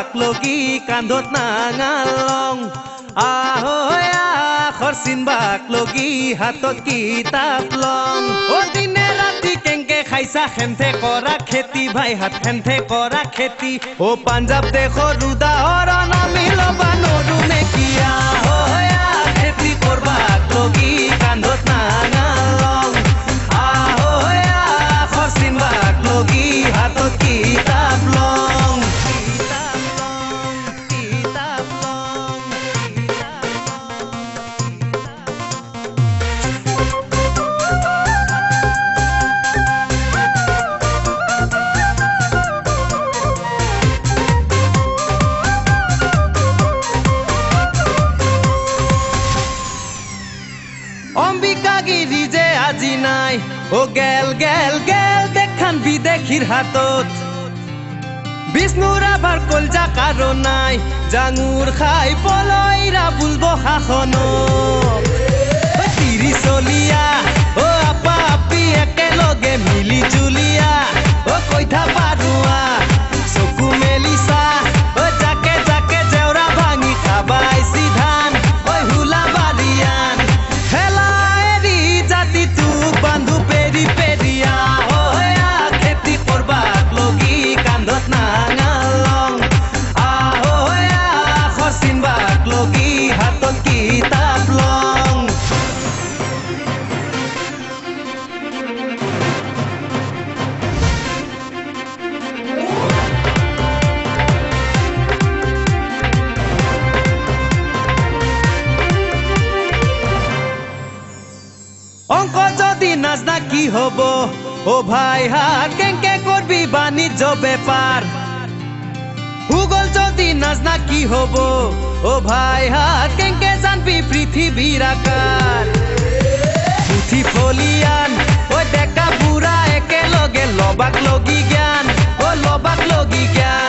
কৰবাক লগি কান্ধত নাঙালং আহৈ আখৰ চিনবাক লগি হাতত কিতাপ লং ও দিনে ৰাতি কেংকে খাইছা খেন্থে কৰা খেতি ভাই হাত খেন্থে কৰা খেতি ও পাঞ্জাব দেশৰ উদাহৰণ আমি ল'বা নৰো নেকি আহৈ খেতি কৰবাক লগি কান্ধত নাঙালং আহৈ আখৰ চিনবাক লগি হাতত কিতাপ লং অম্বিকাগিরি যে আজি নাই ও গেল গেল গেল দেখান বিদেশির হাতত বিষ্ণুর আবার কলজা কারো নাই জাঙুর খাই পলইরা বুলব শাসন তিরি চলিয়া ও আপা আপি একেলগে মিলি জুলিয়া ও কইথা পাৰুৱা চকু মেলিছা ও জাকে জাকে জেউৰা ভাঙি খাবাইছি ধান ঐ হুলা বালিয়ান হেলা এৰি জাতি তোক বান্ধু পেৰি পেৰিয়া খেতি কৰবাক লগি কান্ধত নাঙালং আহৈ আখৰ চিনবাক লগি হাতত কিতাপ লং অঙ্ক যদি নাজনা কি হব ও ভাই হাত কেংকে করবি বাণিজ্য ব্যাপার ভূগোল যদি নাজনা কি হব ও ভাই হাত কেংকে জানবি পৃথিবীর আকার পুথি ফলিয়ান ও ডেকা বুঢ়া একেলগে লবাক লগি জ্ঞান ও লবাক লগি জ্ঞান